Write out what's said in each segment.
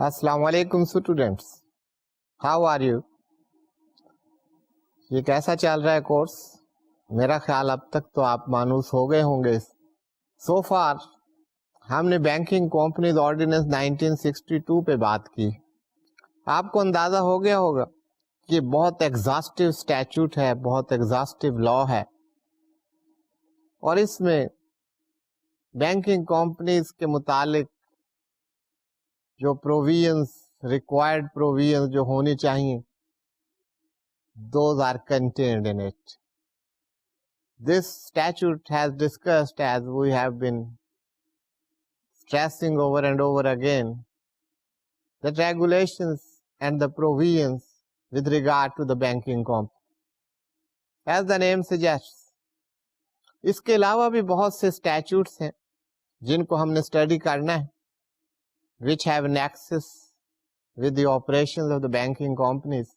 السلام علیکم students, how are you? یہ کیسا چل رہا ہے کورس؟ میرا خیال اب تک تو آپ مانوس ہو گئے ہوں گے. سو فار ہم نے بینکنگ کمپنیز آرڈیننس 1962 پہ بات کی. آپ کو اندازہ ہو گیا ہوگا کہ بہت ایگزاسٹو اسٹیچوٹ ہے، بہت ایگزاسٹو لا ہے، اور اس میں بینکنگ کمپنیز کے متعلق جو پروویژنس، ریکوائرڈ پروویژنس جو ہونی چاہیے، those are contained in it. This statute has discussed, as we have been stressing over and over again, that regulations and the provisions with regard to the banking company. As the name suggests, اس کے علاوہ بھی بہت سے statutes ہیں جن کو ہم نے اسٹڈی کرنا ہے, which have nexus with the operations of the banking companies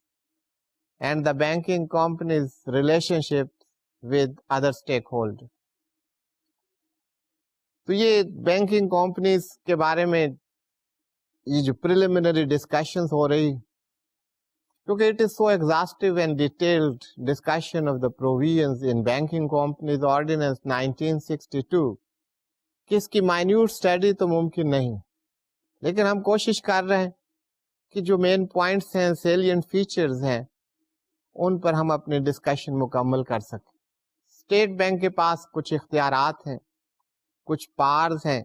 and the banking company's relationship with other stakeholders. تو یہ بینکنگ کمپنیز کے بارے میں یہ جو پریلیمنری ڈسکشنز ہو رہی، کیونکہ it is so exhaustive and detailed discussion of the provisions in banking companies ordinance 1962 کہ اس کی مائنیوٹ اسٹڈی تو ممکن نہیں، لیکن ہم کوشش کر رہے ہیں کہ جو مین پوائنٹس ہیں، سیلینٹ فیچرز ہیں، ان پر ہم اپنی ڈسکشن مکمل کر سکیں. اسٹیٹ بینک کے پاس کچھ اختیارات ہیں، کچھ پارز ہیں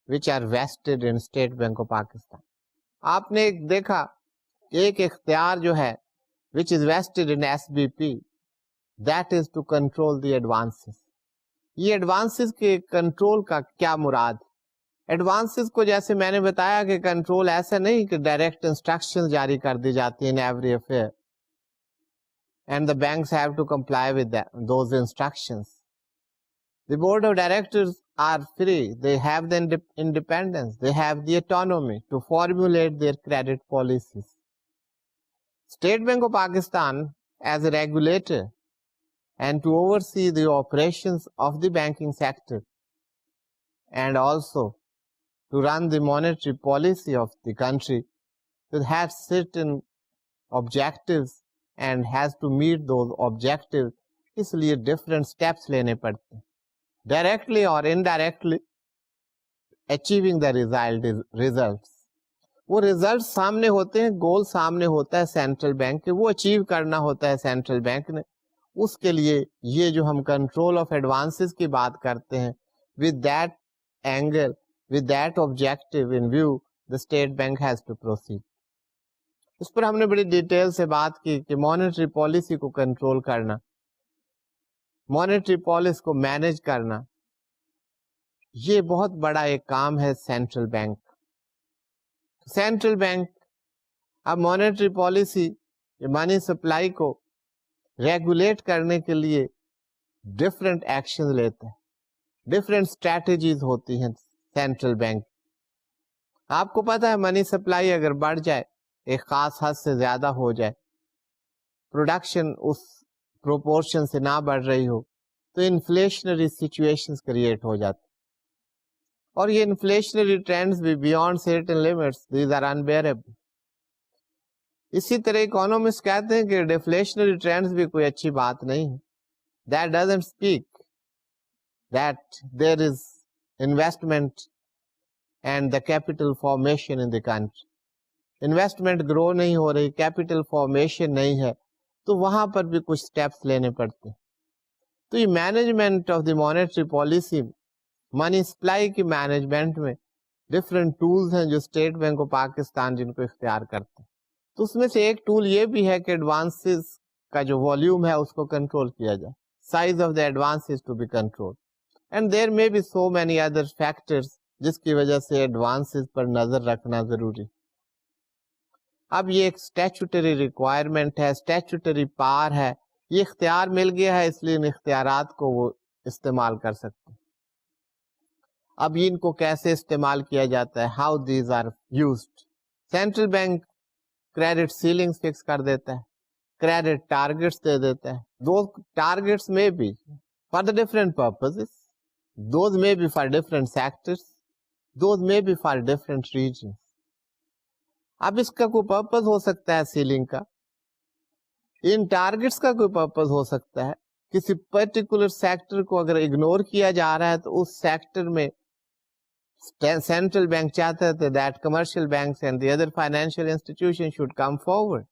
which are vested in state bank of Pakistan. آپ نے دیکھا کہ ایک اختیار جو ہے which is vested in SBP, that is to control the advances. یہ ایڈوانسز کے کنٹرول کا کیا مراد؟ ایڈوانسز کو جیسے میں نے بتایا کہ کنٹرول ایسا نہیں کہ ڈائریکٹ انسٹرکشن جاری کر دی جاتی ہیں in every affair and the banks have to comply with those instructions. The board of directors are free. They have the independence. They have the autonomy to formulate their credit policies. State Bank of Pakistan as a regulator and to oversee the operations of the banking sector and also to run the monetary policy of the country, it has certain objectives and has to meet those objectives. اس لیے different steps لینے پڑتے ہیں directly اور indirectly achieving the results. وہ result سامنے ہوتے ہیں، گول سامنے ہوتا ہے سینٹرل بینک کے، وہ اچیو کرنا ہوتا ہے سینٹرل بینک نے. اس کے لیے یہ جو ہم کنٹرول آف ایڈوانسز کی بات کرتے ہیں، with that angle, with that objective in view, the state Bank has to proceed. اس پر ہم نے بڑی ڈیٹیل سے بات کی کہ مانیٹری پالیسی کو کنٹرول کرنا، مانیٹری پالیسی کو مینج کرنا، یہ بہت بڑا ایک کام ہے سینٹرل بینک. سینٹرل بینک اب مانیٹری پالیسی، منی سپلائی کو ریگولیٹ کرنے کے لیے ڈفرینٹ ایکشن لیتا ہے، ڈفرینٹ اسٹریٹجیز ہوتی ہیں سینٹرل بینک. آپ کو پتا ہے منی سپلائی اگر بڑھ جائے، ایک خاص حد سے زیادہ ہو جائے، پروڈکشن اس پروپورشن سے نہ بڑھ رہی ہو، تو انفلیشنری سچویشنز کریٹ ہو جاتی، اور یہ انفلیشنری ٹرینڈز بھی beyond certain limits these are unbearable. اسی طرح اکانومسٹ کہتے ہیں کہ ڈیفلیشنری ٹرینڈز بھی کوئی اچھی بات نہیں ہے. That doesn't speak that there is investment and the capital formation in the country. Investment grow نہیں ہو رہی، کیپٹل فارمیشن نہیں ہے، تو وہاں پر بھی کچھ اسٹیپس لینے پڑتے ہیں. تو یہ management of the monetary policy, money supply کی مینجمنٹ میں ڈفرینٹ ٹولز ہیں جو اسٹیٹ بینک آف پاکستان جن کو اختیار کرتے ہیں. تو اس میں سے ایک ٹول یہ بھی ہے کہ ایڈوانسز کا جو والیوم ہے اس کو کنٹرول کیا جائے، size of the advances to be control, and there may be so many other factors جس کی وجہ سے ایڈوانسز پر نظر رکھنا ضروری. اب یہ ایک اسٹیچوٹری ریکوائرمنٹ ہے، اسٹیچوٹری پار ہے، یہ اختیار مل گیا ہے، اس لیے ان اختیارات کو وہ استعمال کر سکتے ہیں. اب ان کو کیسے استعمال کیا جاتا ہے، how these are used. Central bank credit ceiling fix کر دیتا ہے، کریڈٹ ٹارگیٹس دے دیتا ہے. دوز ٹارگیٹس میں بھی for the different purposes, those میں بھی فار ڈفرینٹ سیکٹرز، دوز میں بھی فار ڈفرینٹ ریجنز. اب اس کا کوئی پرپز ہو سکتا ہے سیلنگ کا, ان ٹارگٹس کا کوئی پرپز ہو سکتا ہے, کسی پرٹیکولر سیکٹر کو اگر اگنور کیا جا رہا ہے تو اس سیکٹر میں سینٹرل بینک چاہتا ہے that commercial banks and the other financial institution should come forward,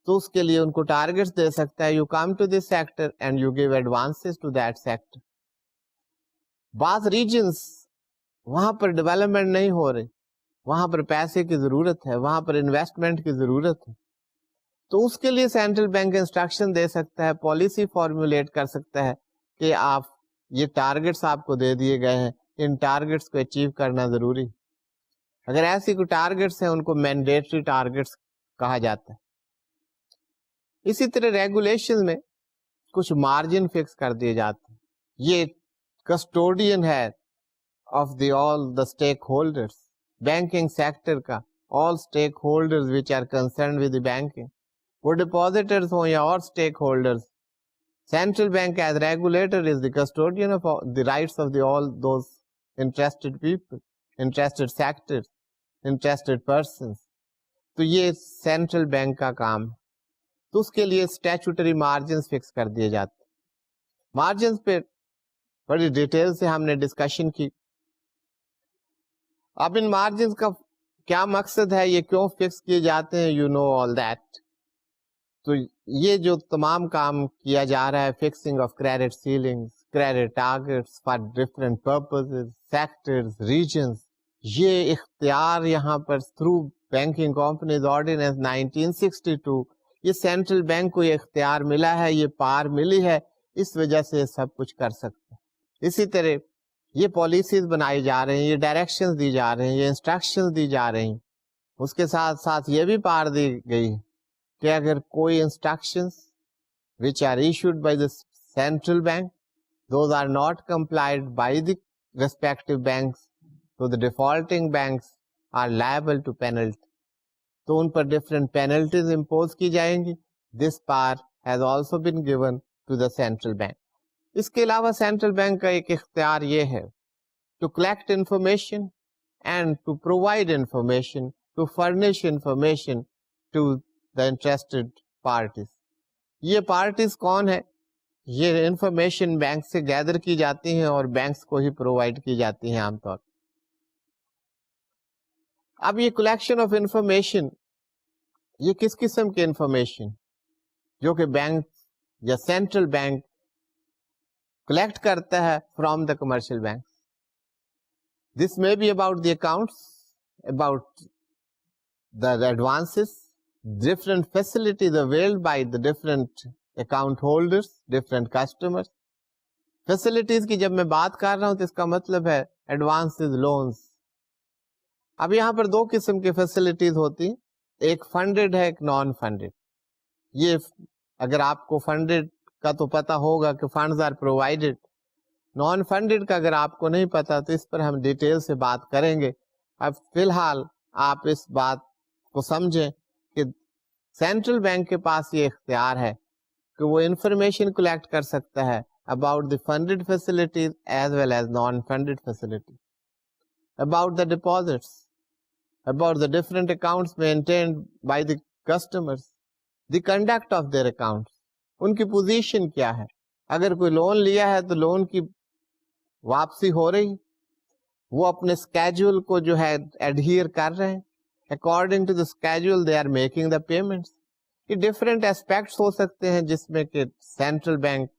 تو اس کے لیے ان کو ٹارگٹس دے سکتا ہے, you come to this sector and you give advances to that sector. بعض ریجنس وہاں پر ڈیولپمنٹ نہیں ہو رہی, وہاں پر پیسے کی ضرورت ہے, وہاں پر انویسٹمنٹ کی ضرورت ہے, تو اس کے لیے سینٹرل بینک انسٹرکشن دے سکتا ہے, پالیسی فارمولیٹ کر سکتا ہے کہ آپ یہ ٹارگٹس آپ کو دے دیے گئے ہیں, ان ٹارگٹس کو اچیو کرنا ضروری. اگر ایسی کوئی ٹارگٹس ہیں ان کو مینڈیٹری ٹارگٹس کہا جاتا ہے. اسی طرح ریگولیشن میں کچھ مارجن فکس کر دیے جاتے ہیں, یہ کسٹوڈین ہے of the all the stakeholders, banking sector کا all stakeholders which are concerned with the banking, وہ ڈپازیٹرز ہوں یا اور stakeholders. Central bank as regulator is the custodian of the rights of the all those interested people, interested sector, interested persons. تو یہ central bank کا کام ہے. تو اس کے لیے اسٹیچوٹری مارجنس فکس کر دیے جاتے. مارجنس پہ بڑی ڈیٹیل سے ہم نے ڈسکشن کی. اب ان مارجنس کا کیا مقصد ہے, یہ کیوں فکس کیے جاتے ہیں, یو نو آل دیٹ. تو یہ جو تمام کام کیا جا رہا ہے, fixing of credit ceilings, credit targets for different purposes, sectors, regions, یہ اختیار یہاں پر تھرو بینکنگ کمپنیز آرڈیننس 1962 یہ سینٹرل بینک کو یہ اختیار ملا ہے, یہ پار ملی ہے, اس وجہ سے سب کچھ کر سکتے ہیں. اسی طرح یہ پالیسیز بنائی جا رہی ہیں, یہ ڈائریکشنز دی جا رہی ہیں, یہ انسٹرکشنز دی جا رہی ہیں. اس کے ساتھ ساتھ یہ بھی پار دی گئی کہ اگر کوئی instructions which are issued by the central bank, those are not complied by the respective banks, so the defaulting banks are liable to penalty. تو ان پر different penalties impose کی جائیں گی. This power has also been given to the central bank. اس کے علاوہ central bank کا ایک اختیار یہ ہے to collect information and to provide information, to furnish information to the interested parties. یہ پارٹیز کون ہے؟ یہ انفارمیشن بینک سے گیدر کی جاتی ہیں اور بینکس کو ہی پرووائڈ کی جاتی ہیں عام طور. اب یہ کلیکشن آف انفارمیشن یہ کس قسم کی انفارمیشن جو کہ بینک یا سینٹرل بینک کلیکٹ کرتا ہے from the commercial bank. This میں be about the accounts, about the advances, different facilities availed by the different account holders, different customers. Facilities کی جب میں بات کر رہا ہوں تو اس کا مطلب ہے advances, loans. اب یہاں پر دو قسم کی فیسلٹیز ہوتی ہیں, ایک فنڈڈ ہے, ایک نان فنڈڈ. یہ اگر آپ کو فنڈڈ کا تو پتا ہوگا کہ funds are provided, non funded کا اگر آپ کو نہیں پتا تو اس پر ہم ڈیٹیل سے بات کریں گے. اب فی الحال آپ اس بات کو سمجھیں کہ سینٹرل بینک کے پاس یہ اختیار ہے کہ وہ انفارمیشن کلیکٹ کر سکتا ہے about the funded facilities as well as non funded facilities, about the deposits, about the different accounts maintained by the customers, the conduct of their accounts, ان کی پوزیشن کیا ہے, اگر کوئی لون لیا ہے تو لون کی واپسی ہو رہی, وہ اپنے اسکیجول کو جو ہے ایڈہیر کر رہے ہیں, according to the schedule they are making the payments. یہ ڈفرینٹ اسپیکٹس ہو سکتے ہیں جس میں کہ سینٹرل بینک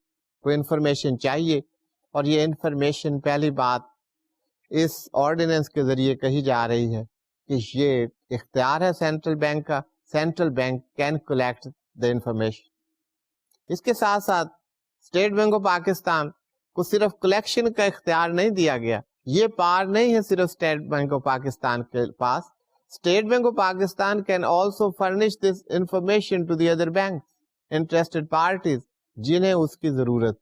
کو انفارمیشن چاہیے, اور یہ انفارمیشن پہلی بات اس آرڈیننس کے ذریعے کہی جا رہی ہے کہ یہ اختیار ہے سینٹرل بینک کا, central bank can collect the information. اس کے ساتھ ساتھ اسٹیٹ بینک آف پاکستان کو صرف کلیکشن کا اختیار نہیں دیا گیا, یہ پار نہیں ہے صرف اسٹیٹ بینک آف پاکستان کے پاس. State Bank of Pakistan can also furnish this information to the other banks, interested parties, جنہیں اس کی ضرورت.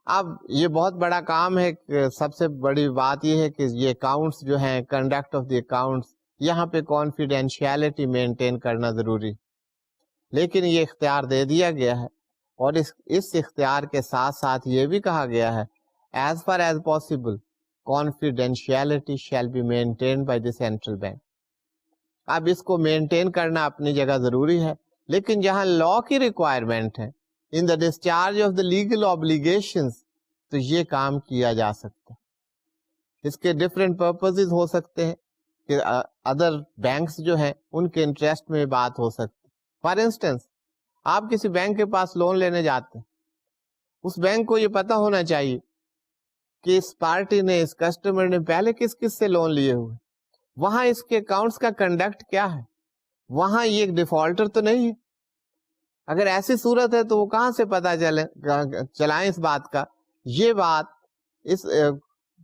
اب یہ بہت بڑا کام ہے, سب سے بڑی بات یہ ہے کہ یہ اکاؤنٹس جو ہیں, کنڈکٹ آف دی اکاؤنٹس, یہاں پہ کانفیڈینشیلٹی مینٹین کرنا ضروری, لیکن یہ اختیار دے دیا گیا ہے. اور اس اختیار کے ساتھ ساتھ یہ بھی کہا گیا ہے as far as possible confidentiality shall be maintained by the central bank. اب اس کو مینٹین کرنا اپنی جگہ ضروری ہے, لیکن جہاں لا کی ریکوائرمنٹ ہے in the discharge of the legal obligations, تو یہ کام کیا جا سکتا ہے. اس کے ڈفرینٹ پرپزز ہو سکتے ہیں کہ ادر بینکس جو ہیں ان کے انٹرسٹ میں بات ہو سکتی. فار انسٹنس, آپ کسی بینک کے پاس لون لینے جاتے ہیں, اس بینک کو یہ پتا ہونا چاہیے کہ اس پارٹی نے, اس کسٹمر نے پہلے کس کس سے لون لیے ہوئے, وہاں اس کے اکاؤنٹس کا کنڈکٹ کیا ہے, وہاں یہ ایک ڈیفالٹر تو نہیں ہے. اگر ایسی صورت ہے تو وہ کہاں سے پتا چلائیں اس بات کا. یہ بات اس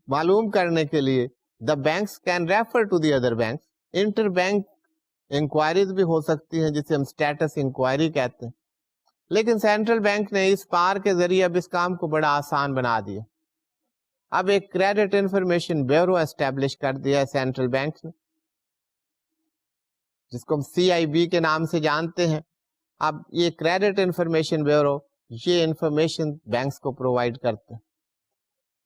معلوم کرنے کے لیے the banks can refer to the other banks. Inter bank enquiries بھی ہو سکتی ہیں جسے ہم اسٹیٹس انکوائری کہتے ہیں, لیکن سینٹرل بینک نے اس پار کے ذریعے اب اس کام کو بڑا آسان بنا دیا. اب ایک کریڈٹ انفارمیشن بیورو اسٹیبلش کر دیا ہے سینٹرل بینک نے, جس کو ہم CIB کے نام سے جانتے ہیں. اب یہ کریڈٹ انفارمیشن بیورو یہ انفارمیشن بینکس کو پرووائڈ کرتے ہیں.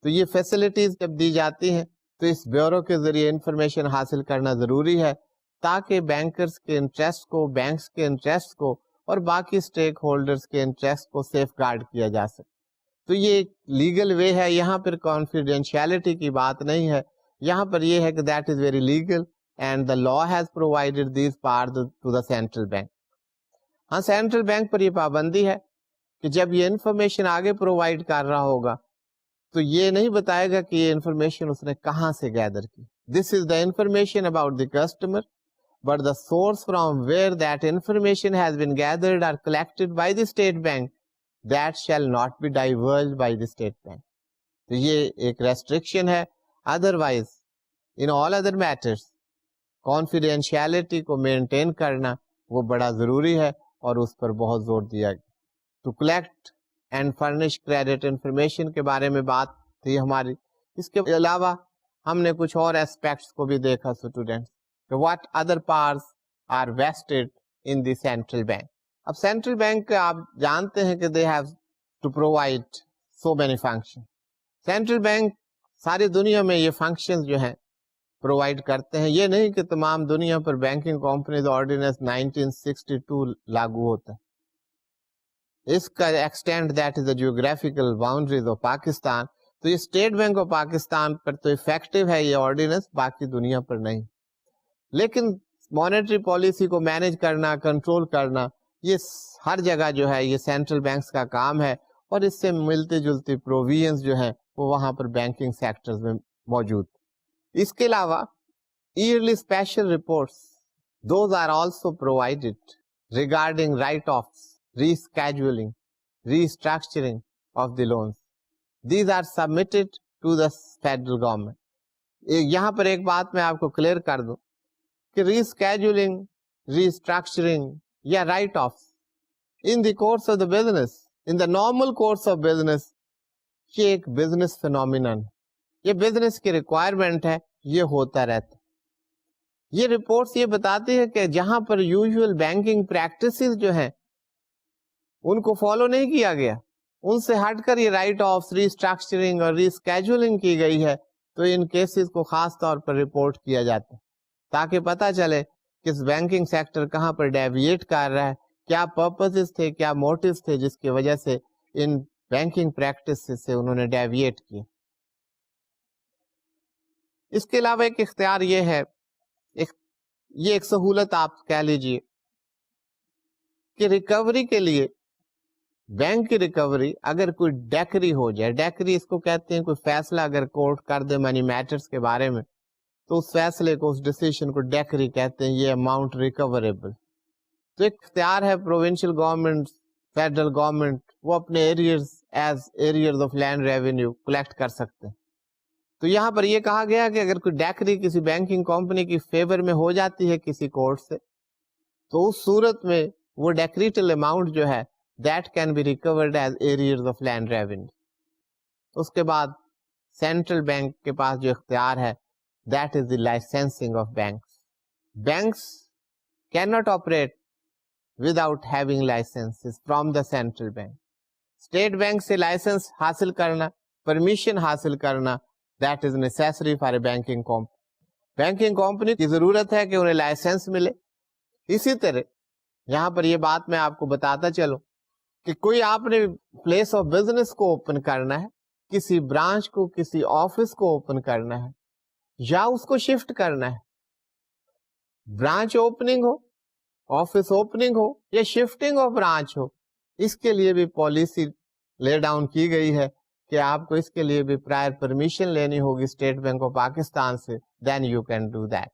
تو یہ فیسلٹیز جب دی جاتی ہیں تو اس بیورو کے ذریعے انفارمیشن حاصل کرنا ضروری ہے, تاکہ بینکرز کے انٹرسٹ کو, بینکس کے انٹرسٹ کو اور باقی اسٹیک ہولڈرز کے انٹرسٹ کو سیف گارڈ کیا جا سکے. تو یہ ایک لیگل وے ہے, یہاں پر کانفیڈینشیلٹی کی بات نہیں ہے, یہاں پر یہ ہے کہ that is very legal and the law has provided these part to the central bank. ہاں, سینٹرل بینک پر یہ پابندی ہے کہ جب یہ انفارمیشن آگے پرووائڈ کر رہا ہوگا تو یہ نہیں بتائے گا کہ یہ انفارمیشن اس نے کہاں سے گیدر کی. This is the information about the customer, but the source from where that information has been gathered or collected by the state bank, that shall not be divulged by the state bank. تو یہ ایک restriction ہے. Otherwise ان all other matters confidentiality کو maintain کرنا وہ بڑا ضروری ہے اور اس پر بہت زور دیا گیا. To collect and furnish credit information کے بارے میں بات تھی ہماری. اس کے علاوہ ہم نے کچھ اور ایسپیکٹس کو بھی دیکھا students. What other powers are vested in the central bank? اب سینٹرل بینک آپ جانتے ہیں کہ they have to provide so many functions. Central bank ساری دنیا میں یہ فنکشنز جو ہیں پرووائڈ کرتے ہیں. یہ نہیں کہ تمام دنیا پر بینکنگ کمپنیز آرڈیننس 1962 لاگو ہوتا ہے. اس کا extend that is the geographical boundaries of Pakistan. تو یہ اسٹیٹ بینک آف پاکستان پر تو افیکٹو ہے یہ آرڈیننس, باقی دنیا پر نہیں. لیکن مانیٹری پالیسی کو مینج کرنا, کنٹرول کرنا, یہ ہر جگہ جو ہے یہ سینٹرل بینکس کا کام ہے, اور اس سے ملتی جلتی پروویژنز جو ہیں وہ وہاں پر بینکنگ سیکٹرز میں موجود. اس کے علاوہ early special reports those are also provided regarding write offs, rescheduling, restructuring of the loans. These are submitted to the federal government. یہاں پر ایک بات میں آپ کو کلیئر کر دوں کہ ریسکیجولنگ, ریسٹرکچرنگ یا right of in the course of the business, in the normal course of business, یہ ایک بزنس فینومینن, یہ بزنس کی ریکوائرمنٹ ہے, یہ ہوتا رہتا. یہ رپورٹس یہ بتاتی ہے کہ جہاں پر یوزول بینکنگ پریکٹسز جو ہیں ان کو فالو نہیں کیا گیا, ان سے ہٹ کر یہ رائٹ آف, ریسٹرکچرنگ اور ریسکیجولنگ کی گئی ہے, تو ان کیسز کو خاص طور پر رپورٹ کیا جاتا ہے تاکہ پتا چلے کہ بینکنگ سیکٹر کہاں پر ڈیویٹ کر رہا ہے, کیا پرپسز تھے, کیا موٹیوز تھے جس کی وجہ سے ان بینکنگ پریکٹس سے انہوں نے ڈیویٹ کیا. اس کے علاوہ ایک اختیار یہ ہے, یہ ایک سہولت آپ کہہ لیجئے کہ ریکوری کے لیے, بینک کی ریکوری اگر کوئی ڈیکری ہو جائے, ڈیکری اس کو کہتے ہیں کوئی فیصلہ اگر کورٹ کر دے منی میٹرز کے بارے میں, تو اس فیصلے کو, اس ڈیسیشن کو ڈیکری کہتے ہیں, یہ اماؤنٹ ریکوریبل. تو ایک اختیار ہے پروونشل گورنمنٹ, فیڈرل گورنمنٹ, وہ اپنے arrears as arrears of land revenue collect کر سکتے ہیں. تو یہاں پر یہ کہا گیا کہ اگر کوئی ڈیکری کسی بینکنگ کمپنی کی فیور میں ہو جاتی ہے کسی کورٹ سے, تو اس صورت میں وہ ڈیکریٹل اماؤنٹ جو ہے that can be recovered as arrears of land revenue. اس کے بعد سینٹرل بینک کے پاس جو اختیار ہے that is the licensing of banks. Banks cannot operate without having licenses from the central bank. State bank سے لائسنس حاصل کرنا, پرمیشن حاصل کرنا, that is necessary for a banking company. Banking company کی ضرورت ہے کہ انہیں لائسنس ملے. اسی طرح یہاں پر یہ بات میں آپ کو بتاتا چلوں کہ کوئی آپ نے پلیس آف بزنس کو اوپن کرنا ہے, کسی برانچ کو, کسی آفس کو اوپن کرنا ہے یا اس کو شفٹ کرنا ہے, برانچ اوپننگ ہو, آفس اوپننگ ہو یا شفٹنگ آف برانچ ہو, اس کے لیے بھی پالیسی لے ڈاؤن کی گئی ہے کہ آپ کو اس کے لیے بھی پرائر پرمیشن لینی ہوگی اسٹیٹ بینک آف پاکستان سے, then you can do that.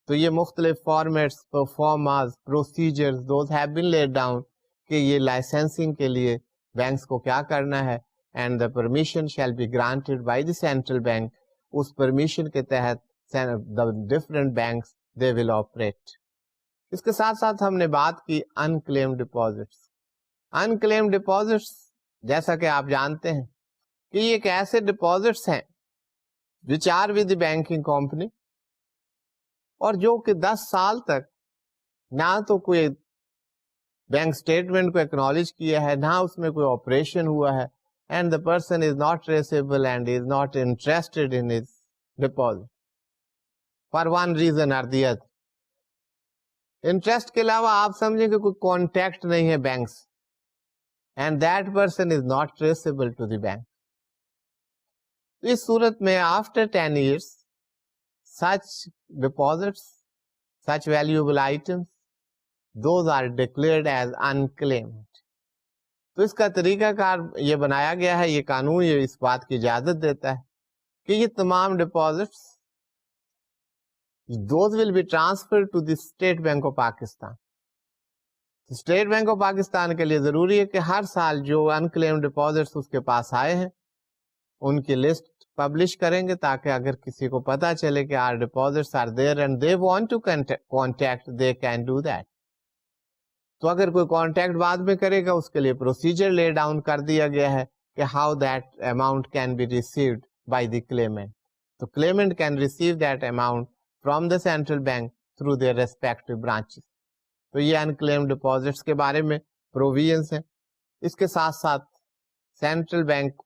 تو یہ مختلف formats, performers, procedures, those have been laid down کہ یہ لائسنسنگ کے لیے بینکس کو کیا کرنا ہے, and the permission shall be granted by the central bank. اس پرمیشن کے تحت the different banks they will operate. اس کے ساتھ ساتھ ہم نے بات کی unclaimed deposits. unclaimed deposits جیسا کہ آپ جانتے ہیں کہ یہ ایک ایسے ڈپازٹس ہیں which are with the banking company اور جو کہ 10 سال تک نہ تو کوئی بینک اسٹیٹمنٹ کو ایکنالج کیا ہے, نہ اس میں کوئی آپریشن ہوا ہے, and the person is not traceable and is not interested in his deposit for one reason or the other. Interest کے علاوہ آپ سمجھیں کہ کوئی کانٹیکٹ نہیں ہے بینک سے, and that person is not traceable to the bank. اس صورت میں after 10 years such deposits, such valuable items, those are declared as unclaimed. تو اس کا طریقہ کار یہ بنایا گیا ہے, یہ قانون یہ اس بات کی اجازت دیتا ہے کہ یہ تمام deposits those will be transferred to the State Bank of Pakistan. State bank of Pakistan کے لیے ضروری ہے کہ ہر سال جو انکلیم ڈپازٹس اس کے پاس آئے ہیں ان کی لسٹ پبلش کریں گے, تاکہ اگر کسی کو پتا چلے کہ our deposits are there and they want to contact, they can do that. تو اگر کوئی کانٹیکٹ بعد میں کرے گا اس کے لیے پروسیجر لے ڈاؤن کر دیا گیا ہے کہ how that amount can be received by the claimant. تو claimant can receive that amount from the central bank through their respective branches. تو یہ unclaimed deposits کے بارے میں پروویژنس ہیں. اس کے ساتھ ساتھ سینٹرل بینک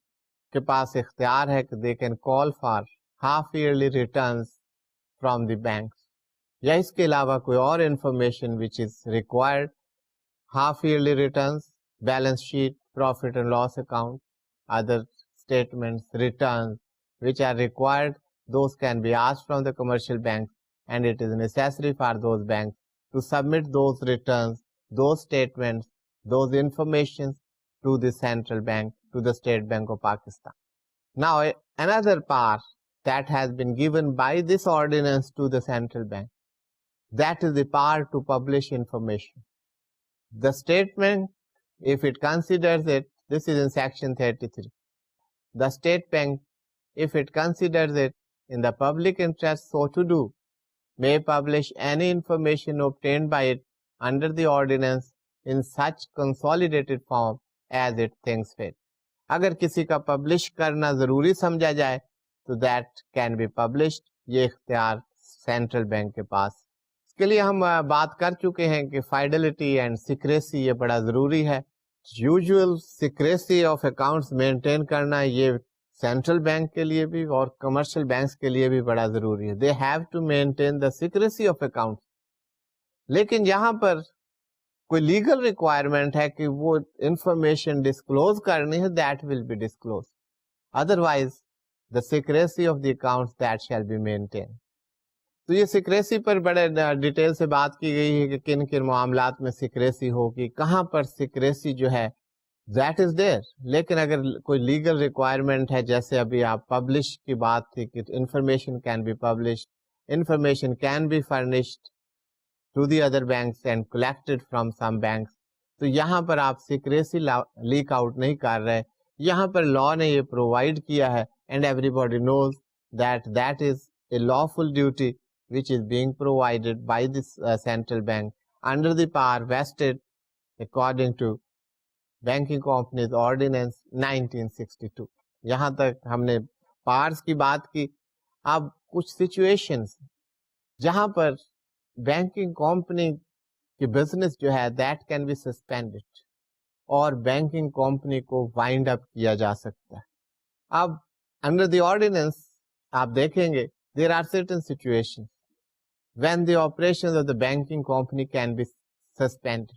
کے پاس اختیار ہے کہ they can call for half yearly returns from the banks, یا اس کے علاوہ کوئی اور information which is required, half yearly returns, balance sheet, profit and loss account, other statements, returns which are required, those can be asked from the commercial banks, and it is necessary for those banks to submit those returns, those statements, those informations to the central bank, to the State Bank of Pakistan. Now, another part that has been given by this ordinance to the central bank, that is the power to publish information. The statement, if it considers it, this is in section 33, the State Bank, if it considers it in the public interest so to do, may publish any information obtained by it under the ordinance in such consolidated form as it thinks fit. اگر کسی کا publish کرنا ضروری سمجھا جائے تو that can be published. یہ اختیار سینٹرل بینک کے پاس. اس کے لیے ہم بات کر چکے ہیں کہ فائڈلٹی اینڈ سیکریسی یہ بڑا ضروری ہے. Usual secrecy of accounts maintain کرنا یہ سینٹرل بینک کے لیے بھی اور کمرشل بینکس کے لیے بھی بڑا ضروری ہے. They have to maintain the secrecy of account. لیکن یہاں پر کوئی لیگل ریکوائرمنٹ ہے کہ وہ انفارمیشن ڈسکلوز کرنی ہے, that will be disclose. Otherwise the secrecy of the account that shall be maintain. تو یہ سیکریسی پر بڑے ڈیٹیل سے بات کی گئی ہے کہ کن کن معاملات میں سیکریسی ہوگی, کہاں پر سیکریسی جو ہے that is there. لیکن اگر کوئی لیگل ریکوائرمنٹ ہے, جیسے ابھی آپ پبلش کی بات تھی کہ information can be published, information can be furnished to the other banks and collected from some banks, تو یہاں پر آپ سیکریسی لیک آؤٹ نہیں کر رہے. یہاں پر لا نے یہ پرووائڈ کیا ہے and every body knows that that is a lawful duty which is being provided by this central bank under the power vested according to banking companies ordinance 1962. یہاں تک ہم نے پارس کی بات کی. اب کچھ سچویشنز جہاں پر بینکنگ کمپنی کی بزنس جو ہے دیٹ کین بی سسپینڈڈ اور بینکنگ کمپنی کو وائنڈ اپ کیا جا سکتا ہے. اب انڈر دی آرڈیننس آپ دیکھیں گے there are certain situations when the operations of the banking company can be suspended.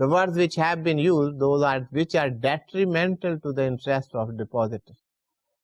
The words which have been used, those are which are detrimental to the interest of depositors.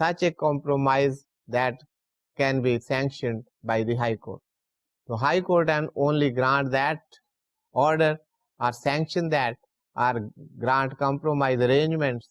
such a compromise that can be sanctioned by the high court. So high court can only grant that order or sanction that or grant compromise arrangements,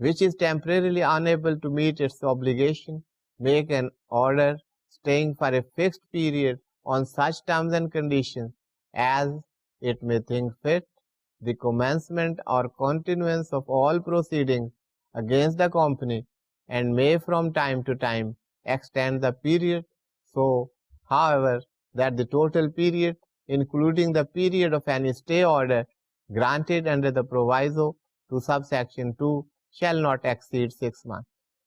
which is temporarily unable to meet its obligation, make an order staying for a fixed period on such terms and conditions as it may think fit, the commencement or continuance of all proceedings against the company, and may from time to time extend the period so, however, that the total period, including the period of any stay order granted under the proviso to subsection 2, shall not exceed 6 months.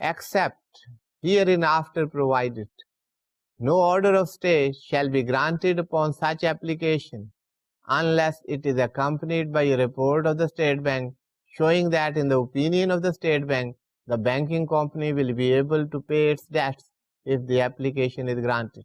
Except hereinafter provided, no order of stay shall be granted upon such application unless it is accompanied by a report of the State Bank showing that in the opinion of the State Bank, the banking company will be able to pay its debts if the application is granted.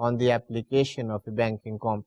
on the application of a banking company.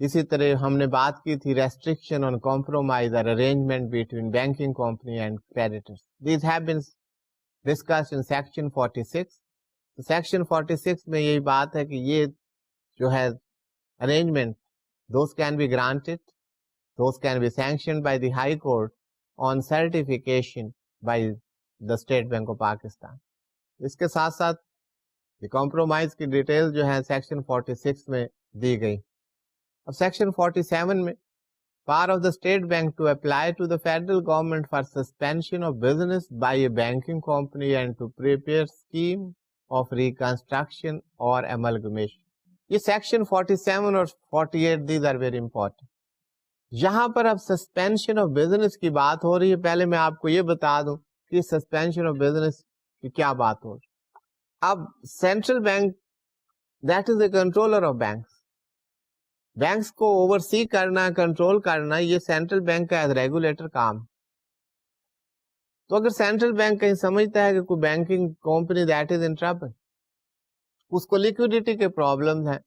اسی طرح ہم نے بات کی تھی restriction on compromise اور arrangement between banking company and creditors. These have been discussed in section 46. Section 46 میں یہی بات ہے کہ یہ جو ہے arrangement, those can be granted, those can be sanctioned by the High Court on certification by the State Bank of Pakistan. اس کے ساتھ ساتھ کمپرومائز کی ڈیٹیل جو ہے سیکشن 46 میں دی گئی. اب سیکشن 47 میں power of the State Bank to apply to the federal government for suspension of business by a banking company and to prepare scheme of reconstruction or amalgamation. یہ section 47 اور 48 these are very important. یہاں پر اب suspension of business کی بات ہو رہی ہے. پہلے میں آپ کو یہ بتا دوں کہ سسپینشن آف بزنس کی کیا بات ہو رہی ہے. اب central bank that is a controller of banks. Banks کو اوورسی کرنا, کنٹرول کرنا, یہ سینٹرل بینک کا ایز ریگولیٹر کام. تو اگر سینٹرل بینک کہیں سمجھتا ہے کہ کوئی banking company that is in trouble, اس کو لیکوڈیٹی کے پرابلم ہیں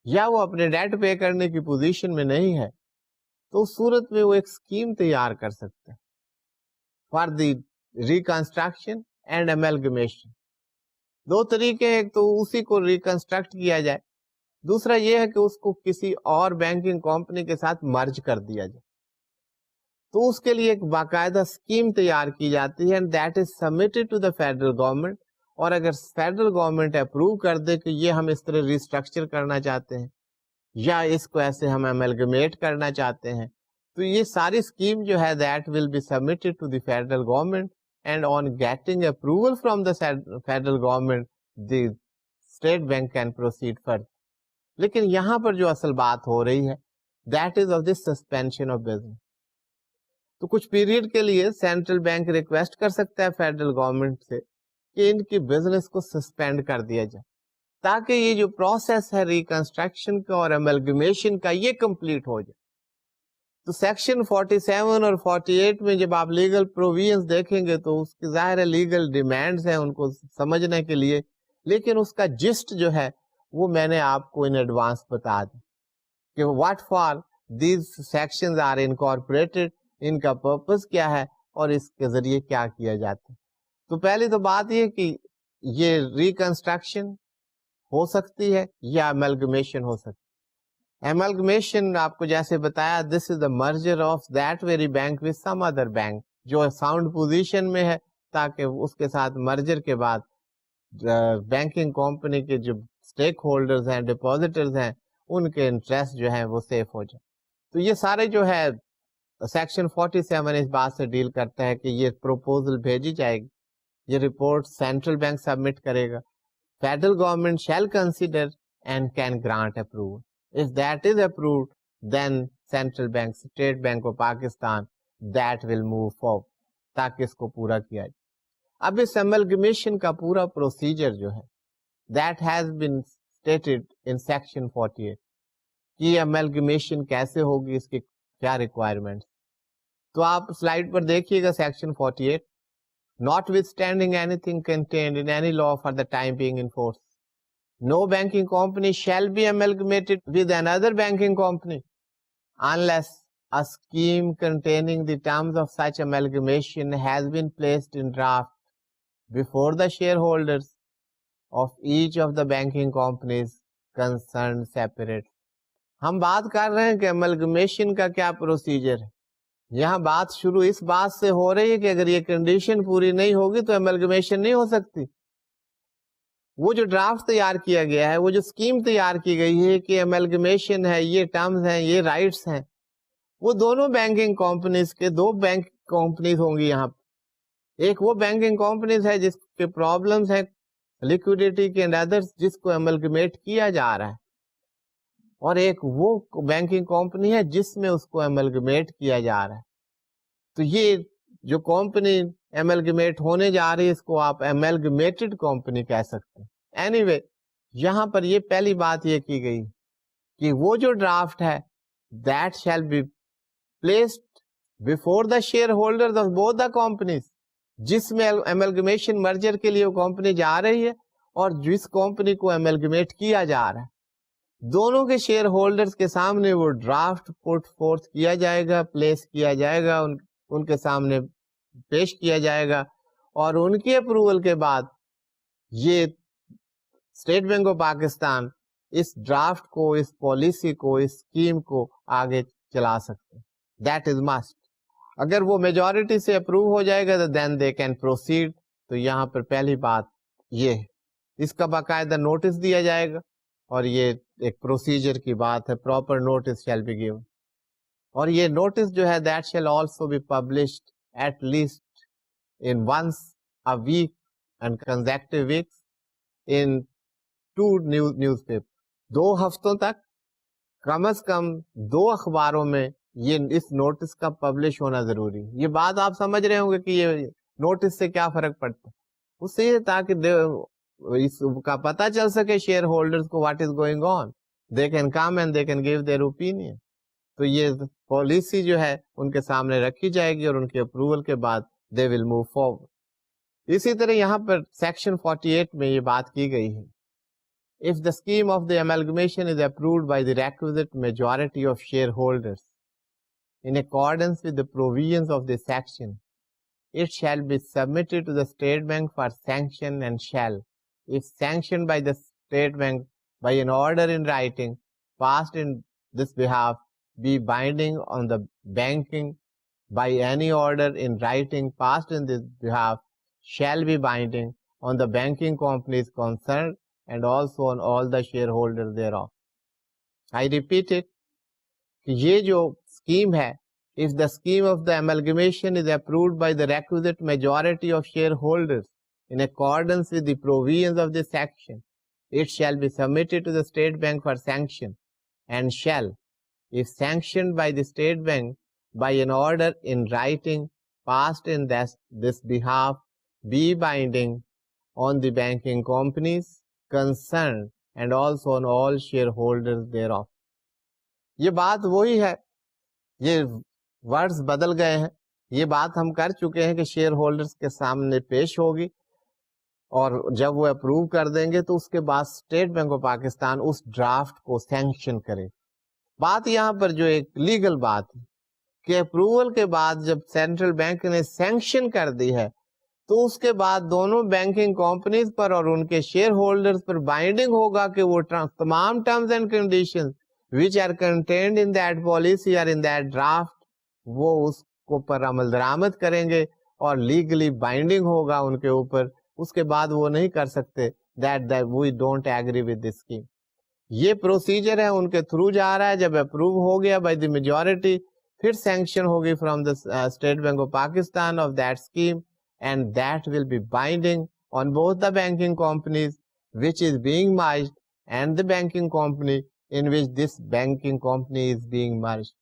یا وہ اپنے ڈیٹ پے کرنے کی پوزیشن میں نہیں ہے, تو اس صورت میں وہ ایک اسکیم تیار کر سکتے ہیں for the reconstruction and amalgamation. دو طریقے, ایک تو اسی کو ریکنسٹرکٹ کیا جائے, دوسرا یہ ہے کہ اس کو کسی اور بینکنگ کمپنی کے ساتھ مرج کر دیا جائے. تو اس کے لیے ایک باقاعدہ اسکیم تیار کی جاتی ہے and that is submitted to the federal government. اور اگر فیڈرل گورنمنٹ اپروو کر دے کہ یہ ہم اس طرح ریسٹرکچر کرنا چاہتے ہیں یا اس کو ایسے ہم ایملگمیٹ کرنا چاہتے ہیں, تو یہ ساری اسکیم جو ہے that will be submitted to the federal government and on getting approval from the federal government the state bank can proceed further. لیکن یہاں پر جو اصل بات ہو رہی ہے that is of this suspension of business. تو کچھ پیریڈ کے لیے سینٹرل بینک ریکویسٹ کر سکتا ہے فیڈرل گورنمنٹ سے کہ ان کی بزنس کو سسپینڈ کر دیا جائے تاکہ یہ جو پروسیس ہے ریکنسٹرکشن کا اور ایملگمیشن کا یہ کمپلیٹ ہو جائے. تو سیکشن 47 اور 48 میں جب آپ لیگل پروویژنز دیکھیں گے تو اس کی ظاہر لیگل ڈیمانڈز ہیں ان کو سمجھنے کے لیے, لیکن اس کا جسٹ جو ہے وہ میں نے آپ کو ان ایڈوانس بتا دی کہ what for these sections are incorporated, ان کا پرپز کیا ہے اور اس کے ذریعے کیا کیا جاتا ہے. تو پہلی تو بات یہ کہ یہ ریکنسٹرکشن ہو سکتی ہے یا ایملگمیشن ہو سکتی ہے. ایملگمیشن آپ کو جیسے بتایا this is the merger of that very bank with some other bank جو ساؤنڈ پوزیشن میں ہے, تاکہ اس کے ساتھ مرجر کے بعد بینکنگ کمپنی کے جو اسٹیک ہولڈرز ہیں, ڈپازیٹرز ہیں, ان کے انٹرسٹ جو ہیں وہ سیف ہو جائے. تو یہ سارے جو ہے سیکشن 47 اس بات سے ڈیل کرتا ہے کہ یہ پروپوزل بھیجی جائے گی, یہ رپورٹ سینٹرل بینک سبمٹ کرے گا, federal government shall consider and can grant approval. If that is approved, then Central Bank, State Bank of Pakistan, that will move forward تاکہ اس کو پورا کیا جائے. اب اس amalgamation کا پورا پروسیجر جو ہے that has been stated in section 48 کہ amalgamation کیسے ہوگی, اس کی کیا ریکوائرمنٹس. تو آپ سلائڈ پر دیکھیے گا section 48. Notwithstanding anything contained in any law for the time being in force, no banking company shall be amalgamated with another banking company unless a scheme containing the terms of such amalgamation has been placed in draft before the shareholders of each of the banking companies concerned separately. ہم بات کر رہے ہیں کہ amalgamation کا کیا procedure ہے. یہاں بات شروع اس بات سے ہو رہی ہے کہ اگر یہ کنڈیشن پوری نہیں ہوگی تو amalgamation نہیں ہو سکتی. وہ جو ڈرافٹ تیار کیا گیا ہے, وہ جو اسکیم تیار کی گئی ہے کہ ایملگمیشن ہے, یہ ٹرمز ہیں, یہ رائٹس ہیں, وہ دونوں بینکنگ کمپنیز کے دو بینک کمپنیز ہوں گی. یہاں ایک وہ بینکنگ کمپنیز ہے جس کے پرابلمز ہیں لیکوڈیٹی کے اینڈ ادرس جس کو ایملگمیٹ کیا جا رہا ہے, اور ایک وہ بینکنگ کمپنی ہے جس میں اس کو ایملگمیٹ کیا جا رہا ہے. تو یہ جو کمپنی ایملگمیٹ ہونے جا رہی ہے اس کو آپ ایملگمیٹڈ کمپنی کہہ سکتے ہیں. اینی یہاں پر یہ پہلی بات یہ کی گئی کہ وہ جو ڈرافٹ ہے that shall be placed before the share holders of both the companies, جس میں ایملگمیشن مرجر کے لیے وہ کمپنی جا رہی ہے اور جس کمپنی کو ایملگمیٹ کیا جا رہا ہے. دونوں کے شیئر ہولڈرز کے سامنے وہ ڈرافٹ پٹ فورتھ کیا جائے گا, پلیس کیا جائے گا, ان کے سامنے پیش کیا جائے گا, اور ان کی اپروول کے بعد یہ اسٹیٹ بینک آف پاکستان اس ڈرافٹ کو, اس پالیسی کو, اس اسکیم کو آگے چلا سکتے. That is must. اگر وہ میجورٹی سے اپروو ہو جائے گا تو دین دے کین پروسیڈ. تو یہاں پر پہلی بات یہ ہے, اس کا باقاعدہ نوٹس دیا جائے گا, اور یہ ایک پروسیجر کی بات ہے, proper notice shall be given. اور یہ نوٹس جو ہے that shall also be published at least in once a week and consecutive weeks in 2 newspapers. 2 ہفتوں تک کم از کم 2 اخباروں میں یہ اس نوٹس کا پبلش ہونا ضروری. یہ بات آپ سمجھ رہے ہوں گے کہ یہ نوٹس سے کیا فرق پڑتا ہے. اس سے یہ تاکہ اس کا پتہ چل سکے شیئر ہولڈرز کو what is going on, they can come and they can give their opinion. تو یہ پالیسی جو ہے ان کے سامنے رکھی جائے گی, اور ان کے اپروول کے بعد they will move forward. اسی طرح یہاں پر سیکشن 48 میں یہ بات کی گئی ہے, if the scheme of the amalgamation is approved by the requisite majority of shareholders in accordance with the provisions of this section, it shall be submitted to the State Bank for sanction and shall, if sanctioned by the State Bank by an order in writing passed in this behalf, be binding on the banking by any order in writing passed in this behalf shall be binding on the banking companies concerned and also on all the shareholders thereof. I repeat it, کہ یہ جو scheme ہے, if the scheme of the amalgamation is approved by the requisite majority of shareholders in accordance with the provisions of this section, it shall be submitted to the State Bank for sanction and shall, if sanctioned by the State Bank by an order in writing passed in this behalf, be binding on the banking companies concerned and also on all shareholders thereof. یہ بات وہی ہے, یہ words بدل گئے ہیں. یہ بات ہم کر چکے ہیں کہ شیئر ہولڈرز کے سامنے پیش ہوگی, اور جب وہ اپروو کر دیں گے تو اس کے بعد اسٹیٹ بینک آف پاکستان اس ڈرافٹ کو سینکشن کرے. بات یہاں پر جو ایک لیگل بات ہے کہ اپروول کے بعد جب سینٹرل بینک نے سینکشن کر دی ہے تو اس کے بعد دونوں بینکنگ کمپنیز پر اور ان کے شیئر ہولڈرز پر بائنڈنگ ہوگا کہ وہ تمام terms and conditions which are contained in that policy or in that draft وہ اس کو پر عمل درآمد کریں گے اور لیگلی بائنڈنگ ہوگا ان کے اوپر. اس کے بعد وہ نہیں کر سکتے that we don't agree with this scheme. یہ پروسیجر ہے, ان کے تھرو جا رہا ہے. جب اپروو ہو گیا بائی دی میجورٹی, پھر سینکشن ہوگی from the state bank of Pakistan of that scheme, and that will be binding on both the banking companies which is being merged and the banking company in which this banking company is being merged.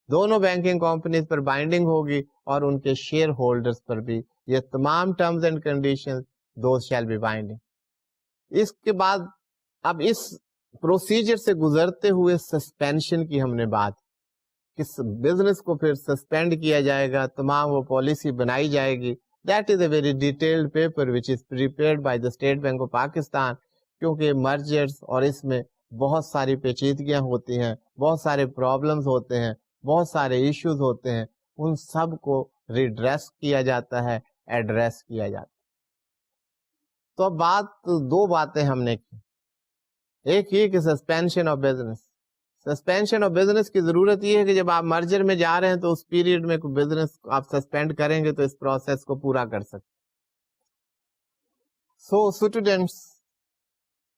دونوں banking companies پر binding ہوگی اور ان کے share holders پر بھی یہ تمام terms and conditions those shall be binding. اس کے بعد اب اس پروسیجر سے گزرتے ہوئے سسپینشن کی ہم نے بات کہ بزنس کو پھر سسپینڈ کیا جائے گا, تمام وہ پالیسی بنائی جائے گی. That is a very detailed paper which is prepared by the state bank of Pakistan, کیونکہ مرجرز اور اس میں بہت ساری پیچیدگیاں ہوتی ہیں, بہت سارے پرابلمز ہوتے ہیں, بہت سارے ایشوز ہوتے ہیں, ان سب کو ریڈریس کیا جاتا ہے, ایڈریس کیا جاتا ہے. تو اب دو باتیں ہم نے کی. ایک یہ کہ suspension of business. Suspension of business کی ضرورت یہ ہے کہ جب آپ مرجر میں جا رہے ہیں تو اس پیریڈ میں کوئی بزنس آپ سسپینڈ کریں گے تو اس پروسیس کو پورا کر سکتے. سو اسٹوڈینٹس,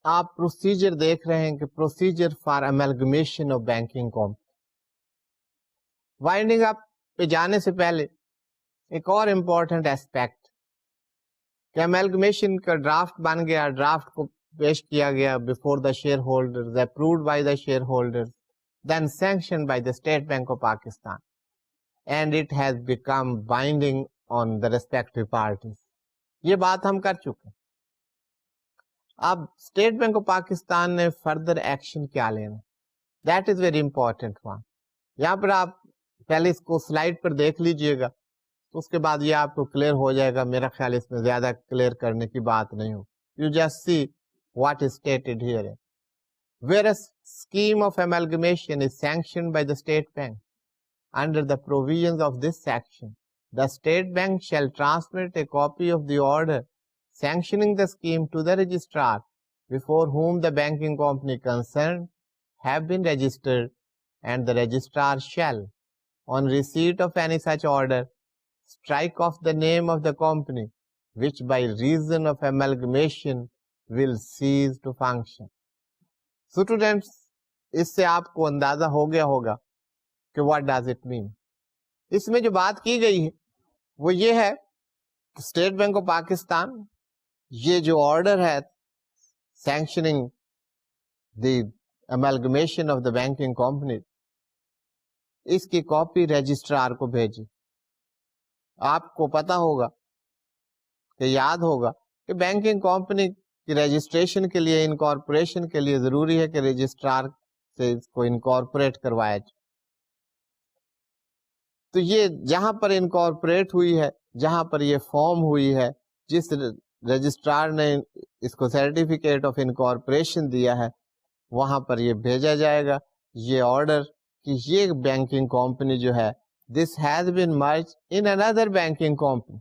آپ پروسیجر دیکھ رہے ہیں کہ procedure for amalgamation of banking company. Winding up پہ جانے سے پہلے ایک اور امپورٹنٹ ایسپیکٹ کہ امیلگمیشن کا ڈرافٹ بن گیا, ڈرافٹ کو پیش کیا گیا before the share holders, approved by the share holders, then sanction by the state bank of Pakistan, and it has become binding on the respective parties. یہ بات ہم کر چکے. اب اسٹیٹ بینک آف پاکستان نے فردر ایکشن کیا لینا, that is very important one. یہاں پر آپ پہلے اس کو سلائڈ پر دیکھ لیجئے گا, تو اس کے بعد یہ آپ کو کلیئر ہو جائے گا. میرا خیال اس میں زیادہ کلیئر کرنے کی بات نہیں ہو. You just see what is stated here. where a scheme of amalgamation is sanctioned by the State Bank. Under the provisions of this section, the State Bank shall transmit a copy of the order sanctioning the scheme to the registrar before whom the banking company concerned have been registered, and the registrar shall, on receipt of any such order, strike off the name of the company which by reason of amalgamation will cease to function. Students, اس سے آپ کو اندازہ ہو گیا ہوگا کہ what does it mean. اس میں جو بات کی گئی ہے وہ یہ ہے کہ اسٹیٹ بینک آف پاکستان یہ جو آرڈر ہے سینکشننگ دی amalgamation of the banking company, اس کی کاپی رجسٹرار کو بھیجی. آپ کو پتا ہوگا کہ یاد ہوگا کہ بینکنگ کمپنی کی رجسٹریشن کے لیے انکارپوریشن کے لیے ضروری ہے کہ رجسٹرار سے اس کو انکارپوریٹ کروایا جائے. تو یہ جہاں پر انکارپوریٹ ہوئی ہے, جہاں پر یہ فارم ہوئی ہے, جس رجسٹرار نے اس کو سرٹیفکیٹ آف انکارپوریشن دیا ہے, وہاں پر یہ بھیجا جائے گا یہ آرڈر کہ یہ بینکنگ کمپنی جو ہے this has been merge another banking company.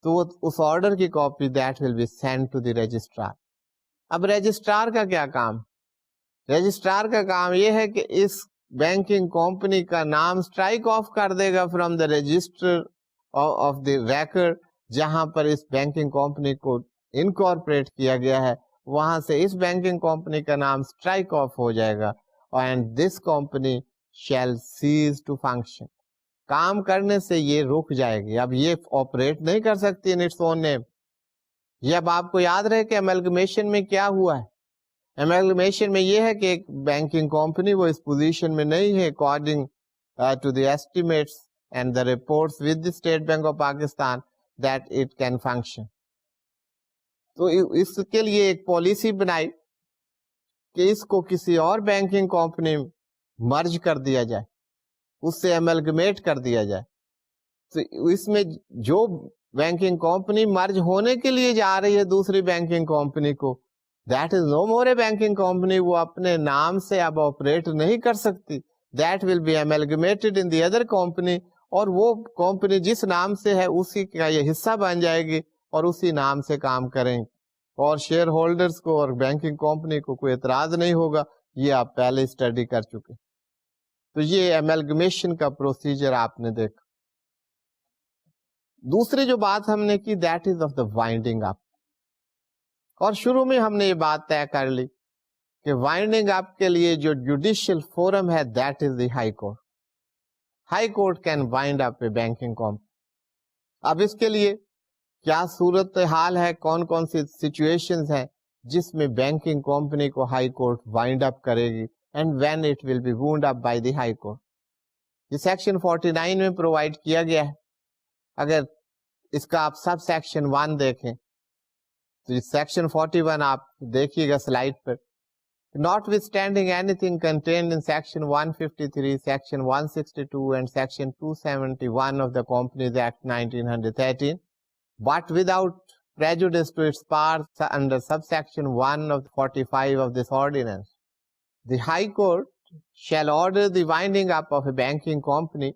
تو اس آرڈر کی copy that will be send to the registrar. اب رجسٹرار کا کیا کام؟ رجسٹرار کا کام یہ ہے کہ اس بینکنگ کمپنی کا نام اسٹرائک آف کر دے گا from the register of the record, جہاں پر اس بینکنگ کمپنی کو انکارپوریٹ کیا گیا ہے وہاں سے اس بینکنگ کمپنی کا نام اسٹرائک آف ہو جائے گا, and this company shall cease to function. کام کرنے سے یہ رک جائے گی. اب یہ آپریٹ نہیں کر سکتی ان اٹس اون نیم. یہ اب آپ کو یاد رہے کہ ایملگمیشن میں کیا ہوا ہے. ایملگمیشن میں یہ ہے کہ ایک بینکنگ کمپنی وہ اس پوزیشن میں نہیں ہے according to the estimates and the reports with the state bank of Pakistan that it can function. تو اس کے لیے ایک پالیسی بنائی کہ اس کو کسی اور بینکنگ کمپنی مرج کر دیا جائے, اس سے ایملگمیٹ کر دیا جائے. تو اس میں جو بینکنگ کمپنی مرج ہونے کے لیے جا رہی ہے دوسری بینکنگ کمپنی کو, that is no more a banking company. وہ اپنے نام سے اب آپریٹ نہیں کر سکتی. That will be amalgamated in the other company, اور وہ کمپنی جس نام سے ہے اسی کا یہ حصہ بن جائے گی اور اسی نام سے کام کریں گے, اور شیئر ہولڈرز کو اور بینکنگ کمپنی کو کوئی اعتراض نہیں ہوگا. یہ آپ پہلے اسٹڈی کر چکے. تو یہ ایملگمیشن کا پروسیجر آپ نے دیکھا. دوسری جو بات ہم نے کی that is of the winding up, اور شروع میں ہم نے یہ بات طے کر لی کہ وائنڈنگ اپ کے لیے جو جوڈیشل فورم ہے that is the high court. High court can وائنڈ up a banking company. اب اس کے لیے کیا صورت حال ہے, کون کون سی سچویشنز ہیں جس میں بینکنگ کمپنی کو ہائی کورٹ وائنڈ اپ کرے گی, and when it will be wound up by the high court. یہ سیکشن 49 میں پرووائڈ کیا گیا ہے. اگر اس کا آپ سب سیکشن 1 دیکھیں تو سیکشن 41 آپ دیکھیے گا slide per. Notwithstanding anything contained in section 153, section 162 and section 271 of the Companies Act 1913, but without prejudice to its parts under subsection 1 of 45 of this ordinance, the High Court shall order the winding up of a banking company.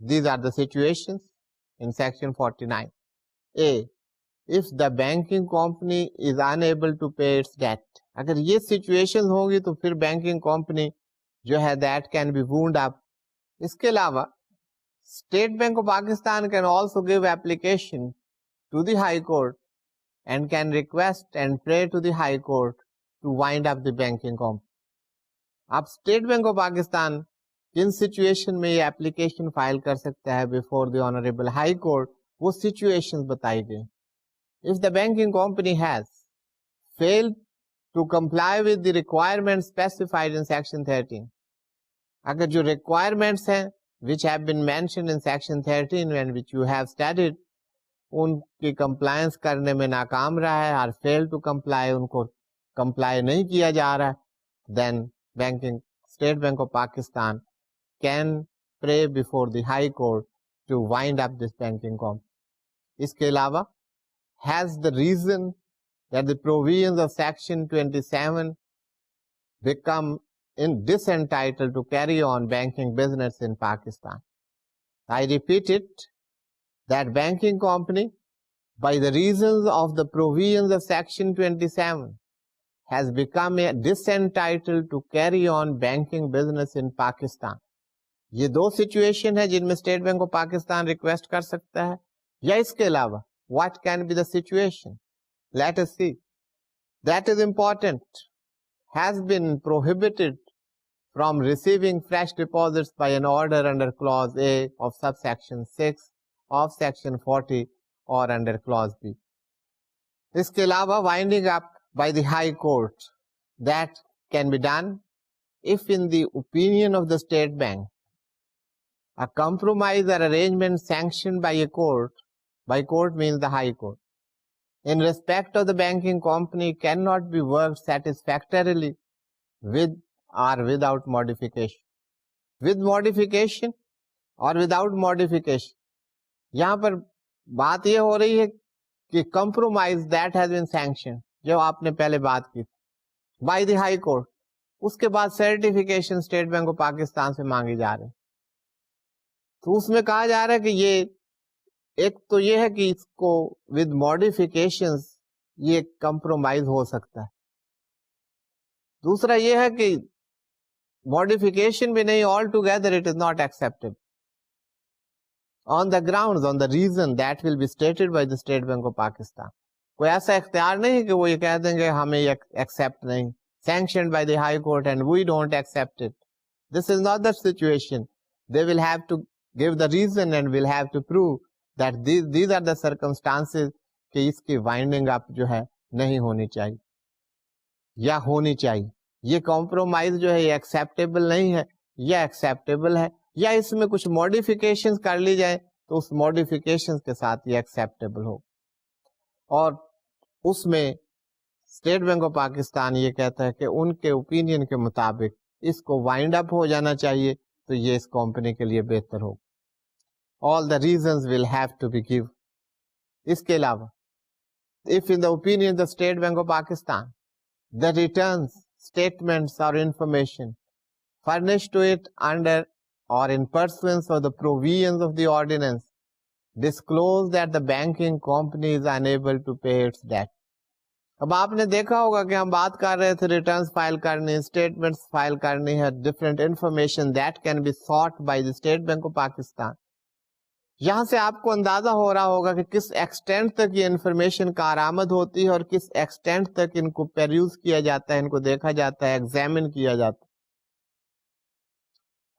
These are the situations in section 49. A, if the banking company is unable to pay its debt. اگر یہ situation ہوگی تو پھر banking company جو ہے that can be wound up. اس کے علاوہ state bank of Pakistan can also give application to the high court and can request and pray to the high court to wind up the banking company. اب state bank of Pakistan کن situation میں یہ application file کر سکتا ہے before the honourable high court, وہ situation بتائی گئی. If the banking company has failed to comply with the requirements specified in section 13, اگر جو requirements ہیں which have been mentioned in section 13 and which you have studied, ان کی compliance کرنے میں ناکام رہا ہے اور fail to comply, ان کو comply نہیں کیا جا رہا ہے, then State Bank of Pakistan can pray before the High Court to wind up this banking company. اس کے علاوہ has the reason that the provisions of section 27 become disentitled to carry on banking business in Pakistan. I repeat it, that banking company, by the reasons of the provisions of Section 27, has become disentitled to carry on banking business in Pakistan. یہ دو situation ہے جن میں state bank of Pakistan request کر سکتا ہے, یا اس کے علاوہ what can be the situation, let us see. That is important. has been prohibited from receiving fresh deposits by an order under clause A of subsection 6 of section 40 or under clause B. اس کے علاوہ winding up by the high court, that can be done if in the opinion of the state bank a compromise or arrangement sanctioned by a court, by court means the high court, in respect of the banking company cannot be worked satisfactorily with or without modification. With modification or without modification. یہاں پر بات یہ ہو رہی ہے کہ compromise that has been sanctioned, جو آپ نے پہلے بات کی by the high court, اس کے بعد certification state bank of Pakistan سے مانگی جا رہی. تو اس میں کہا جا رہا ہے کہ یہ ایک تو یہ ہے کہ اس کو with modifications یہ compromise ہو سکتا ہے. دوسرا یہ ہے کہ modification بھی نہیں, all together it is not acceptable. On the grounds, on the reason that will be stated by the State Bank of Pakistan. کوئی ایسا اختیار نہیں کہ وہ یہ کہہ دیں گے ہمیں یہ accept نہیں, sanctioned by the High Court and we don't accept it. This is not the situation. They will have to give the reason and will have to prove that these are the circumstances کہ اس کی winding up جو ہے نہیں ہونی چاہیے یا ہونی چاہیے. یہ compromise جو ہے یہ acceptable نہیں ہے یا acceptable ہے, یا اس میں کچھ modifications کر لی جائے تو اس modifications کے ساتھ یہ acceptable ہو. اور اس میں اسٹیٹ بینک آف پاکستان یہ کہتا ہے کہ ان کے اوپینین کے مطابق اس کو وائنڈ اپ ہو جانا چاہیے, تو یہ اس کمپنی کے لیے بہتر ہو. All the reasons will have to be given. اس کے علاوہ if in the opinion of the State Bank of Pakistan the returns, statements or information furnished to it under or in pursuance of the provisions of the ordinance disclose that the banking company is unable to pay its debt. اب آپ نے دیکھا ہوگا کہ ہم بات کر رہے تھے ریٹرنز فائل کرنی, اسٹیٹمنٹس فائل کرنی ہے, different information that can be sought by the state bank of Pakistan. یہاں سے آپ کو اندازہ ہو رہا ہوگا کہ کس ایکسٹینٹ تک یہ انفارمیشن کارآمد ہوتی ہے اور کس ایکسٹینٹ تک ان کو پیروز کیا جاتا ہے, ان کو دیکھا جاتا ہے, ایگزامن کیا جاتا ہے.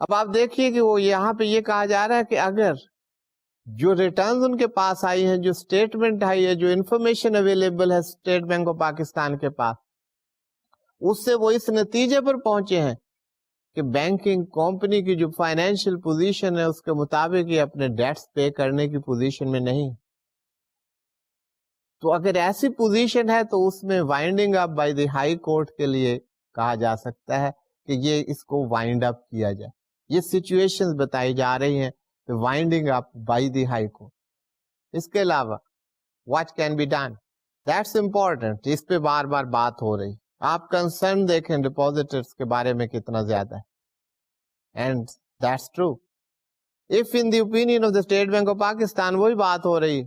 اب آپ دیکھیے کہ وہ یہاں پہ یہ کہا جا رہا ہے کہ اگر جو ریٹرنز ان کے پاس آئی ہیں, جو اسٹیٹمنٹ آئی ہے, جو انفارمیشن اویلیبل ہے اسٹیٹ بینک آف پاکستان کے پاس, اس سے وہ اس نتیجے پر پہنچے ہیں کہ بینکنگ کمپنی کی جو فائنینشیل پوزیشن ہے اس کے مطابق یہ اپنے ڈیٹس پے کرنے کی پوزیشن میں نہیں. تو اگر ایسی پوزیشن ہے تو اس میں winding up by the high court کے لیے کہا جا سکتا ہے کہ یہ اس کو وائنڈ اپ کیا جائے. یہ سچویشن بتائی جا رہی ہیں winding up by the high court. اس کے علاوہ what can be done, that's important. اس پہ بار بار بات ہو رہی. آپ کنسرن دیکھیں ڈپوزیٹرز کے بارے میں کتنا زیادہ ہے, and that's true. If in the opinion of the State Bank of Pakistan وہی بات ہو رہی,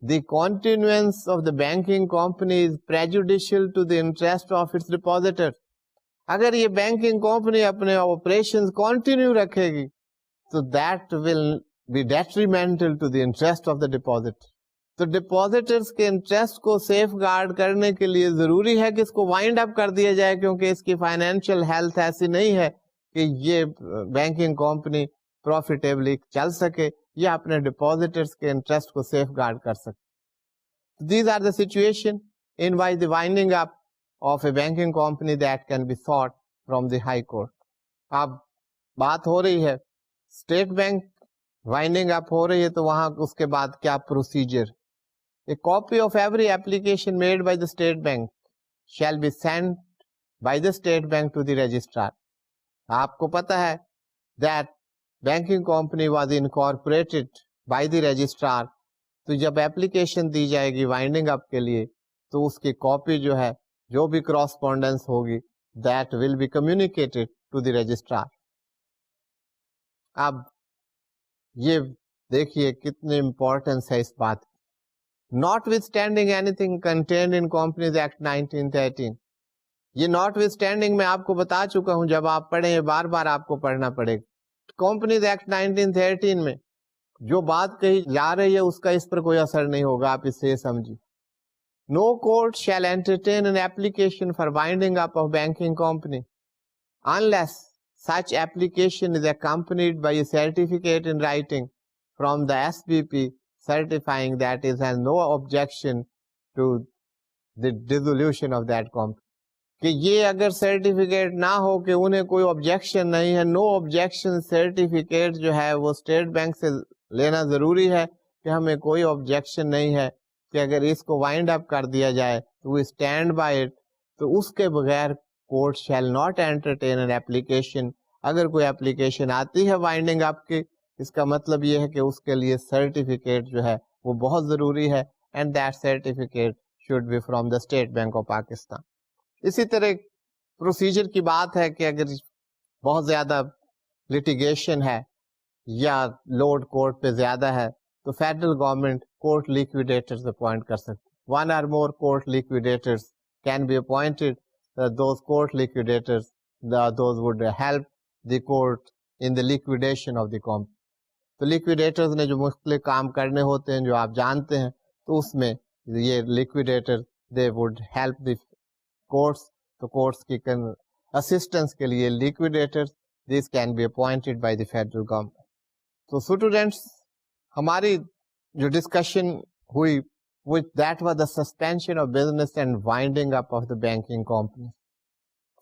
the continuance of the banking company is prejudicial to the interest of its depositors. اگر یہ بینکنگ کمپنی اپنے آپریشنز کنٹینیو رکھے گی so that will be detrimental to the interest of the depositor. تو ڈپوزیٹرز کے انٹرسٹ کو سیف گارڈ کرنے کے لیے ضروری ہے کہ اس کو وائنڈ اپ کر دیا جائے, کیونکہ اس کی فائنینشیل ہیلتھ ایسی نہیں ہے کہ یہ بینکنگ کمپنی پروفیٹیبلی چل سکے یا اپنے ڈپوزیٹرز کے انٹرسٹ کو سیف گارڈ کر سکے. These are the situation in which the winding up of a banking company that can be sought from the high court. اب بات ہو رہی ہے اسٹیٹ بینک وائنڈنگ اپ ہو رہی ہے, تو وہاں اس کے بعد کیا procedure. A copy of every application made by the state bank shall be sent by the state bank to the registrar. آپ کو پتا ہے that banking company was incorporated by the registrar. تو جب اپلیکیشن دی جائے گی وائنڈنگ اپ کے لیے تو اس کی کاپی جو ہے, جو بھی کراسپونڈنس ہوگی that will be communicated to the registrar. اب یہ دیکھیے کتنی امپورٹنس ہے اس بات کی. Notwithstanding anything contained in companies act 1913. یہ ناٹ وتھ اسٹینڈنگ میں آپ کو بتا چکا ہوں, جب آپ پڑھیں بار بار آپ کو پڑھنا پڑے گا. کمپنیز ایکٹ 1913 میں جو بات کہی جا رہی ہے اس کا اس پر کوئی اثر نہیں ہوگا, آپ اس سے یہ سمجھیے. No court shall entertain an application for winding up of banking company unless such application is accompanied by a certificate in writing from the SBP certifying that it has no objection to the dissolution of that company. کہ یہ اگر certificate نہ ہو کہ انہیں کوئی objection نہیں ہے, no objection certificate جو ہے وہ اسٹیٹ بینک سے لینا ضروری ہے کہ ہمیں کوئی آبجیکشن نہیں ہے کہ اگر اس کو وائنڈ اپ کر دیا جائے تو وہ اسٹینڈ بائی اٹ, تو اس کے بغیر court shall not entertain an application. اگر کوئی ایپلیکیشن آتی ہے وائنڈنگ اپ کی, اس کا مطلب یہ ہے کہ اس کے لیے سرٹیفکیٹ جو ہے وہ بہت ضروری ہے, and that certificate should be from the state bank of Pakistan. اسی طرح پروسیجر کی بات ہے کہ اگر بہت زیادہ لٹیگیشن ہے یا لوڈ کورٹ پہ زیادہ ہے تو federal government court liquidators appoint کر سکتے. One or more court liquidators can be appointed. Those court liquidators those would help the court in the liquidation of the company. تو لیکویڈیٹرز نے جو مختلف کام کرنے ہوتے ہیں جو آپ جانتے ہیں, تو اس میں یہ liquidator they would help the courts. تو کورٹس کی اسسٹنس کے لیے liquidators these can be appointed by the federal government. تو اسٹوڈینٹس, ہماری جو ڈسکشن ہوئی that was the suspension of business and winding up of the banking company.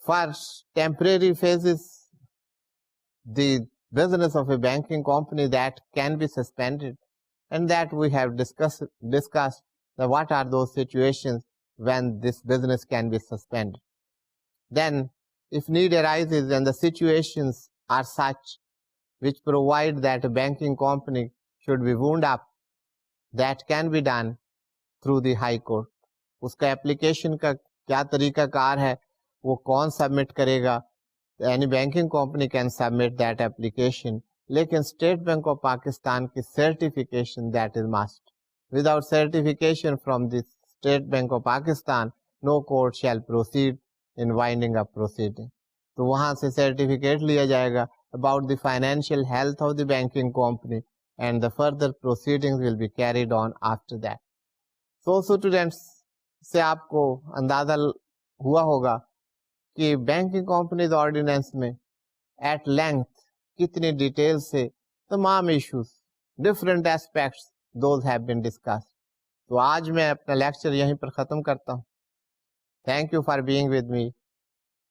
For temporary phases, the business of a banking company that can be suspended, and that we have discussed that what are those situations when this business can be suspended. Then, if need arises and the situations are such which provide that a banking company should be wound up, that can be done through the high court. اس کا application کا کیا طریقہ کار ہے, وہ کون submit کرے گا؟ Any banking company can submit that application, لیکن اسٹیٹ بینک آف پاکستان کی certification that is must. Without certification from the state bank of Pakistan no court shall proceed in winding up proceeding. تو وہاں سے سرٹیفکیٹ لیا جائے گا about the financial health of the banking company, and the further proceedings will be carried on after that. So students, سے آپ کو اندازہ ہوا ہوگا کہ بینکنگ کمپنیز آرڈیننس میں ایٹ لینتھ کتنی ڈیٹیل سے تمام issues different aspects those have been discuss. تو آج میں اپنا لیکچر یہیں پر ختم کرتا ہوں. Thank you for being with me.